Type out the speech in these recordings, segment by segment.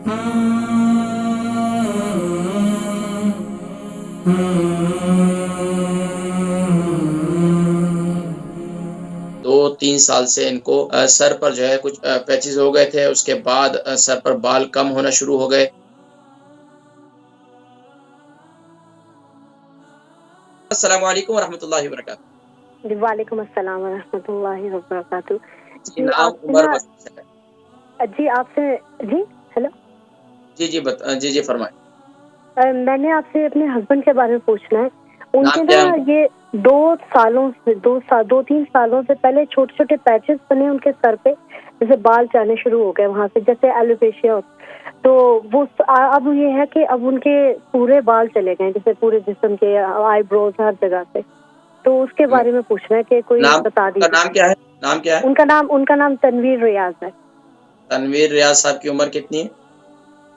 دو تین سال سے ان کو سر پر جو ہے کچھ پیچز ہو گئے تھے، اس کے بعد سر پر بال کم ہونا شروع ہو گئے. السلام علیکم ورحمۃ اللہ وبرکاتہ. جی وعلیکم السلام ورحمۃ اللہ وبرکاتہ. جی نام عمر وسیم ہے. جی آپ سے جی ہیلو جی فرمائیں. میں نے آپ سے اپنے ہسبینڈ کے بارے میں پوچھنا ہے. ان نام کے کیا نا ہے ان کا؟ یہ 2-3 سالوں سے پہلے چھوٹے چھوٹے پیچز بنے ان کے سر پہ، جیسے بال جانے شروع ہو گئے وہاں سے، جیسے ایلوپیشیا. تو وہ اب یہ ہے کہ اب ان کے پورے بال چلے گئے، جیسے پورے جسم کے، آئی بروز، ہر جگہ سے. تو اس کے بارے میں پوچھنا ہے کہ کوئی بتا ان کا دیجیے. نام کیا ہے؟ نام کیا ہے؟ ان کا نام تنویر ریاض ہے. تنویر ریاض صاحب کی عمر کتنی ہے؟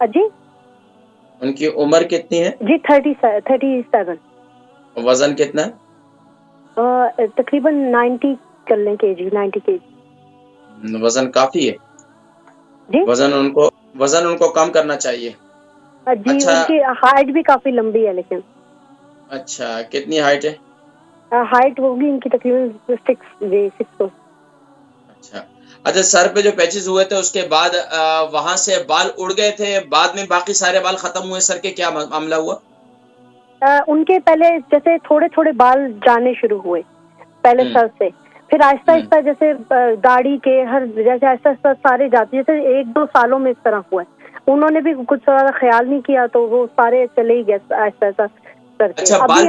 جی ان کی عمر کتنی ہے؟ جی 37. وزن کتنا ہے؟ تقریباً 90 کر لیں کے جی. 90 کے جی. وزن کافی ہے. جی وزن ان کو کم کرنا چاہیے. جی اچھا ان کی ہائٹ بھی کافی لمبی ہے، لیکن اچھا کتنی ہائٹ ہے؟ ہائٹ ہوگی ان کی تقریباً 6 اچھا سر پہ جو پیچز ہوئے تھے اس کے بعد وہاں سے بال اڑ گئے تھے، بعد میں باقی سارے بال ختم ہوئے سر کے، کیا معاملہ ہوا؟ ان کے پہلے جیسے تھوڑے تھوڑے بال جانے شروع ہوئے پہلے سر سے، پھر آہستہ آہستہ جیسے داڑھی کے ہر جیسے آہستہ آہستہ سارے جاتے، جیسے 1-2 سالوں میں اس طرح ہوا ہے. انہوں نے بھی کچھ زیادہ خیال نہیں کیا تو وہ سارے چلے ہی گئے آہستہ آہستہ کر کے. اچھا ابھی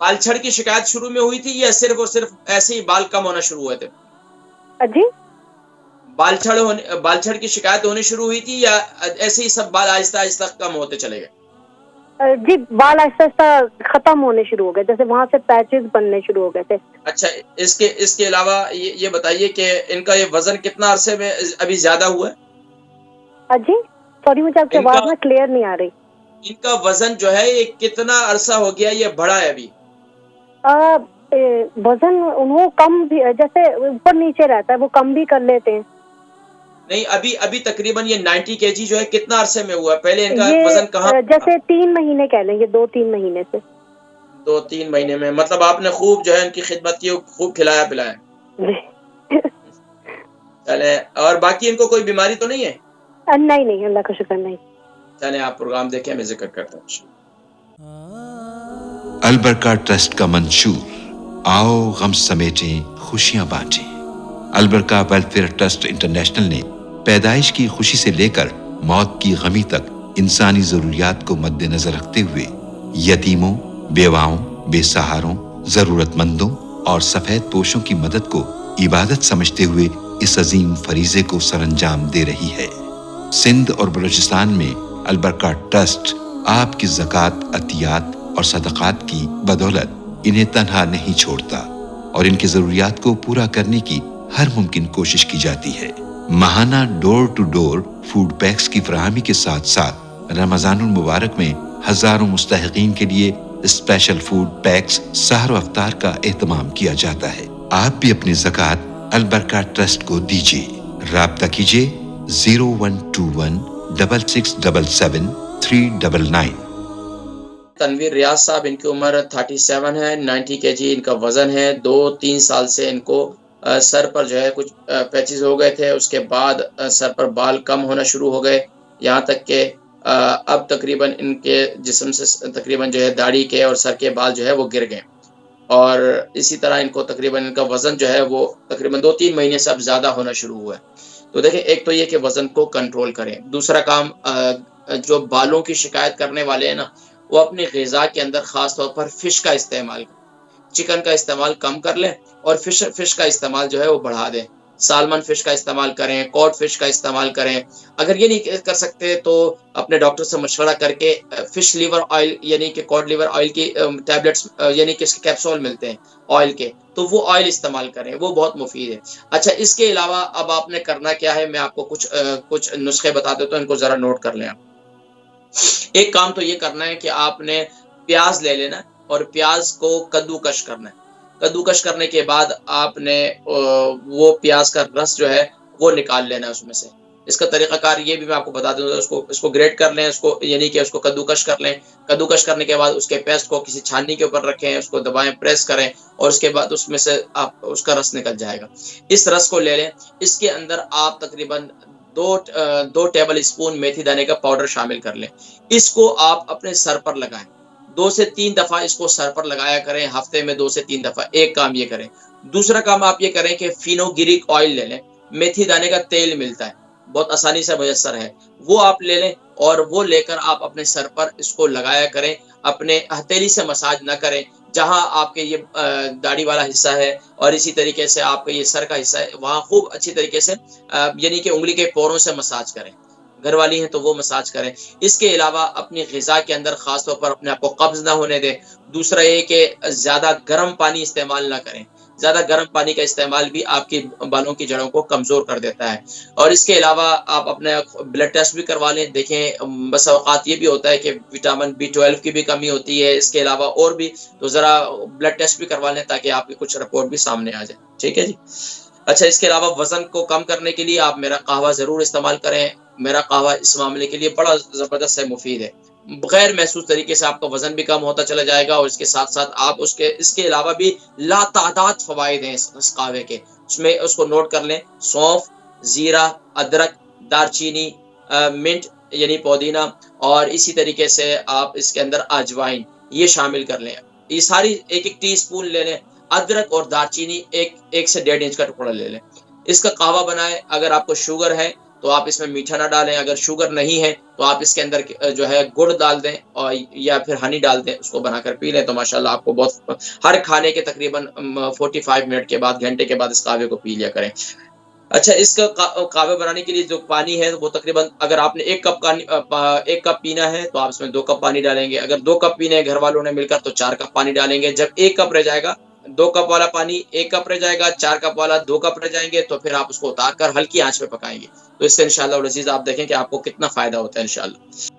بال چھڑ کی شکایت شروع میں ہوئی تھی یا صرف اور صرف ایسے ہی بال کم ہونا شروع ہوئے تھے؟ جی بال چھڑ کی شکایت ہونی شروع ہوئی تھی یا ایسے ہی سب بال آہستہ آہستہ کم ہوتے چلے گئے؟ جی بال آہستہ آہستہ ختم ہونے شروع ہو گئے، جیسے وہاں سے پیچز بننے شروع ہو گئے تھے. اچھا اس کے علاوہ یہ بتائیے کہ ان کا یہ وزن کتنا عرصے میں ابھی زیادہ ہوا ہے؟ جی سوری مجھے آپ کی آواز نا کلیئر نہیں آ رہی. ان کا وزن جو ہے یہ کتنا عرصہ ہو گیا یہ بڑھا ہے ابھی؟ وزن وہ کم بھی، جیسے اوپر نیچے رہتا ہے، وہ کم بھی کر لیتے ہیں. نہیں ابھی تقریباً یہ 90 kg جو ہے کتنا عرصے میں ہوا؟ پہلے ان کا یہ وزن کہاں؟ جیسے 3 مہینے کہہ لیں گے، 2-3 مہینے سے. 2-3 مہینے میں، مطلب آپ نے خوب جو ہے ان کی خدمت کی، خوب کھلایا پلایا. چلے اور باقی ان کو کوئی بیماری تو نہیں ہے؟ نہیں اللہ کا شکر نہیں. چلے آپ پروگرام دیکھیں، میں ذکر کرتا ہوں. البرکہ ٹرسٹ کا منشور، آؤ غم سمیٹیں خوشیاں بانٹیں. البرکہ ویلفیئر ٹرسٹ انٹرنیشنل نے پیدائش کی خوشی سے لے کر موت کی غمی تک انسانی ضروریات کو مد نظر رکھتے ہوئے یتیموں، بیواؤں، بے سہاروں، ضرورت مندوں اور سفید پوشوں کی مدد کو عبادت سمجھتے ہوئے اس عظیم فریضے کو سر انجام دے رہی ہے. سندھ اور بلوچستان میں البرکہ ٹرسٹ آپ کی زکوٰۃ، عطیات اور صدقات کی بدولت انہیں تنہا نہیں چھوڑتا اور ان کی ضروریات کو پورا کرنے کی ہر ممکن کوشش کی جاتی ہے. ماہانہ ڈور ٹو ڈور فوڈ پیکس کی فراہمی کے ساتھ ساتھ رمضان المبارک میں ہزاروں مستحقین کے لیے اسپیشل فوڈ پیکس سحر و افطار کا اہتمام کیا جاتا ہے. آپ بھی اپنی زکوٰۃ البرکہ ٹرسٹ کو دیجیے. رابطہ کیجیے 0121 6677 399. تنویر ریاض صاحب، ان کی عمر 37 ہے، 90 kg ان کا وزن ہے. 2-3 سال سے ان کو سر پر جو ہے کچھ پیچز ہو گئے تھے، اس کے بعد سر پر بال کم ہونا شروع ہو گئے، یہاں تک کہ اب تقریباً ان کے جسم سے تقریباً جو ہے داڑھی کے اور سر کے بال جو ہے وہ گر گئے. اور اسی طرح ان کو تقریباً ان کا وزن جو ہے وہ تقریباً 2-3 مہینے سے اب زیادہ ہونا شروع ہوا ہے. تو دیکھیں، ایک تو یہ کہ وزن کو کنٹرول کریں. دوسرا کام، جو بالوں کی شکایت کرنے والے ہیں نا، وہ اپنی غذا کے اندر خاص طور پر فش کا استعمال کریں. چکن کا استعمال کم کر لیں اور فش کا استعمال جو ہے وہ بڑھا دیں. سالمن فش کا استعمال کریں، کوڈ فش کا استعمال کریں. اگر یہ نہیں کر سکتے تو اپنے ڈاکٹر سے مشورہ کر کے فش لیور آئل یعنی کہ کوڈ لیور آئل کی ٹیبلٹس یعنی کہ کیپسول ملتے ہیں آئل کے، تو وہ آئل استعمال کریں، وہ بہت مفید ہے. اچھا اس کے علاوہ اب آپ نے کرنا کیا ہے، میں آپ کو کچھ نسخے بتا دیتا ہوں، ان کو ذرا نوٹ کر لیں. آپ ایک کام تو یہ کرنا ہے کہ آپ نے پیاز لے لینا اور پیاز کو کدوکش کرنا ہے. کدوکش کرنے کے بعد آپ نے وہ پیاز کا رس جو ہے وہ نکال لینا ہے اس میں سے. اس کا طریقہ کار یہ بھی میں آپ کو بتا دوں، اس کو گریٹ کر لیں، اس کو یعنی کہ اس کو کدوکش کر لیں، کدوکش کرنے کے بعد اس کے پیسٹ کو کسی چھاننی کے اوپر رکھیں، اس کو دبائیں، پریس کریں، اور اس کے بعد اس میں سے آپ اس کا رس نکل جائے گا۔ اس رس کو لے لیں، اس کے اندر آپ تقریباً دو ٹیبل اسپون میتھی دانے کا پاؤڈر شامل کر لیں، اس کو آپ اپنے سر پر لگائیں، 2 سے 3 دفعہ اس کو سر پر لگایا کریں، ہفتے میں 2 سے 3 دفعہ۔ ایک کام یہ کریں۔ دوسرا کام آپ یہ کریں کہ فینو گریک آئل لے لیں، میتھی دانے کا تیل ملتا ہے، بہت آسانی سے میسر ہے، وہ آپ لے لیں، اور وہ لے کر آپ اپنے سر پر اس کو لگایا کریں، اپنے ہتھیلی سے مساج نہ کریں، جہاں آپ کے یہ داڑھی والا حصہ ہے اور اسی طریقے سے آپ کا یہ سر کا حصہ ہے، وہاں خوب اچھی طریقے سے یعنی کہ انگلی کے پوروں سے مساج کریں، گھر والی ہیں تو وہ مساج کریں۔ اس کے علاوہ اپنی غذا کے اندر خاص طور پر اپنے آپ کو قبض نہ ہونے دیں۔ دوسرا یہ کہ زیادہ گرم پانی استعمال نہ کریں، زیادہ گرم پانی کا استعمال بھی آپ کی بالوں کی جڑوں کو کمزور کر دیتا ہے۔ اور اس کے علاوہ آپ اپنے بلڈ ٹیسٹ بھی کروا لیں، دیکھیں بس اوقات یہ بھی ہوتا ہے کہ وٹامن B12 کی بھی کمی ہوتی ہے، اس کے علاوہ اور بھی، تو ذرا بلڈ ٹیسٹ بھی کروا لیں تاکہ آپ کی کچھ رپورٹ بھی سامنے آ جائے، ٹھیک ہے جی۔ اچھا، اس کے علاوہ وزن کو کم کرنے کے لیے آپ میرا قہوہ ضرور استعمال کریں، میرا قہوہ اس معاملے کے لیے بڑا زبردست ہے، مفید ہے، غیر محسوس طریقے سے آپ کا وزن بھی کم ہوتا چلا جائے گا، اور اس کے ساتھ ساتھ آپ اس کے علاوہ بھی لا تعداد فوائد ہیں اس قہوے کے، اس میں اس کو نوٹ کر لیں: سونف، زیرہ، ادرک، دار چینی، منٹ یعنی پودینہ، اور اسی طریقے سے آپ اس کے اندر اجوائن یہ شامل کر لیں، یہ ساری ایک ٹی اسپون لے لیں، ادرک اور دار چینی 1 سے 1.5 انچ کا ٹکڑا لے لیں، اس کا قہوہ بنائیں۔ اگر آپ کو شوگر ہے تو آپ اس میں میٹھا نہ ڈالیں، اگر شوگر نہیں ہے تو آپ اس کے اندر جو ہے گڑ ڈال دیں، اور یا پھر ہنی ڈال دیں، اس کو بنا کر پی لیں، تو ماشاءاللہ آپ کو بہت، ہر کھانے کے تقریباً 45 منٹ کے بعد، گھنٹے کے بعد اس قہوے کو پی لیا کریں۔ اچھا، اس کا قہوہ بنانے کے لیے جو پانی ہے وہ تقریباً، اگر آپ نے 1 کپ پینا ہے تو آپ اس میں 2 کپ پانی ڈالیں گے، اگر 2 کپ پینے ہیں گھر والوں نے مل کر تو 4 کپ پانی ڈالیں گے۔ جب 1 کپ رہ جائے گا، 2 کپ والا پانی 1 کپ رہ جائے گا، 4 کپ والا 2 کپ رہ جائیں گے، تو پھر آپ اس کو اتار کر ہلکی آنچ پہ پکائیں گے، تو اس سے انشاءاللہ العزیز آپ دیکھیں کہ آپ کو کتنا فائدہ ہوتا ہے انشاءاللہ۔